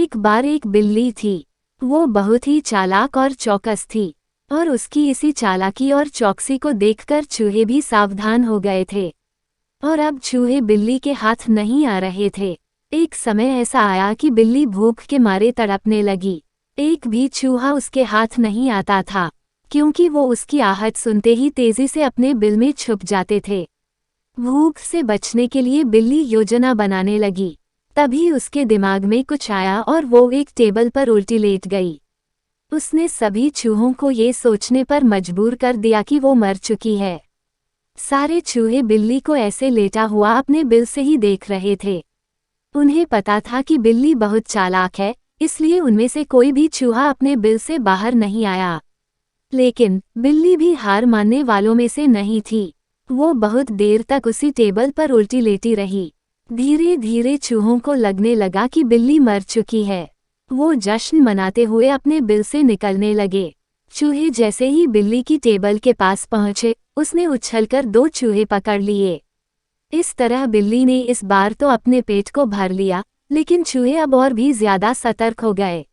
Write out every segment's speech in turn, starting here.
एक बार एक बिल्ली थी। वो बहुत ही चालाक और चौकस थी और उसकी इसी चालाकी और चौकसी को देखकर चूहे भी सावधान हो गए थे। और अब चूहे बिल्ली के हाथ नहीं आ रहे थे। एक समय ऐसा आया कि बिल्ली भूख के मारे तड़पने लगी। एक भी चूहा उसके हाथ नहीं आता था, क्योंकि वो उसकी आहट सुनते ही तेजी से अपने बिल में छुप जाते थे। भूख से बचने के लिए बिल्ली योजना बनाने लगी। तभी उसके दिमाग में कुछ आया और वो एक टेबल पर उल्टी लेट गई। उसने सभी चूहों को ये सोचने पर मजबूर कर दिया कि वो मर चुकी है। सारे चूहे बिल्ली को ऐसे लेटा हुआ अपने बिल से ही देख रहे थे। उन्हें पता था कि बिल्ली बहुत चालाक है, इसलिए उनमें से कोई भी चूहा अपने बिल से बाहर नहीं आया। लेकिन बिल्ली भी हार मानने वालों में से नहीं थी। वो बहुत देर तक उसी टेबल पर उल्टी लेटी रही। धीरे धीरे चूहों को लगने लगा कि बिल्ली मर चुकी है। वो जश्न मनाते हुए अपने बिल से निकलने लगे। चूहे जैसे ही बिल्ली की टेबल के पास पहुंचे, उसने उछलकर 2 चूहे पकड़ लिए। इस तरह बिल्ली ने इस बार तो अपने पेट को भर लिया, लेकिन चूहे अब और भी ज्यादा सतर्क हो गए।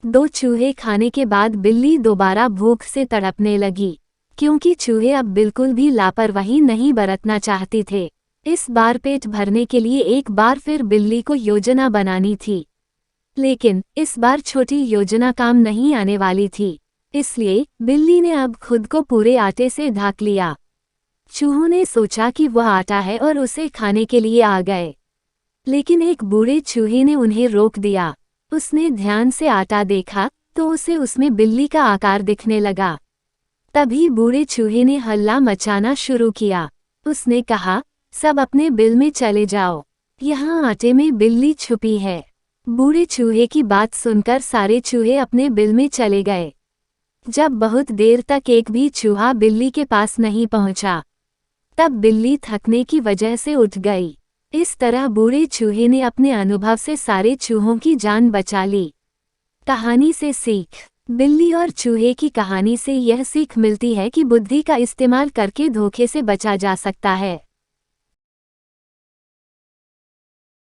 2 चूहे खाने के बाद बिल्ली दोबारा भूख से तड़पने लगी, क्योंकि चूहे अब बिल्कुल भी लापरवाही नहीं बरतना चाहते थे। इस बार पेट भरने के लिए एक बार फिर बिल्ली को योजना बनानी थी। लेकिन इस बार छोटी योजना काम नहीं आने वाली थी, इसलिए बिल्ली ने अब खुद को पूरे आटे से ढक लिया। चूहों ने सोचा कि वह आटा है और उसे खाने के लिए आ गए। लेकिन एक बूढ़े चूहे ने उन्हें रोक दिया। उसने ध्यान से आटा देखा तो उसे उसमें बिल्ली का आकार दिखने लगा। तभी बूढ़े चूहे ने हल्ला मचाना शुरू किया। उसने कहा, सब अपने बिल में चले जाओ, यहाँ आटे में बिल्ली छुपी है। बूढ़े चूहे की बात सुनकर सारे चूहे अपने बिल में चले गए। जब बहुत देर तक एक भी चूहा बिल्ली के पास नहीं पहुंचा, तब बिल्ली थकने की वजह से उठ गई। इस तरह बूढ़े चूहे ने अपने अनुभव से सारे चूहों की जान बचा ली। कहानी से सीख। बिल्ली और चूहे की कहानी से यह सीख मिलती है कि बुद्धि का इस्तेमाल करके धोखे से बचा जा सकता है।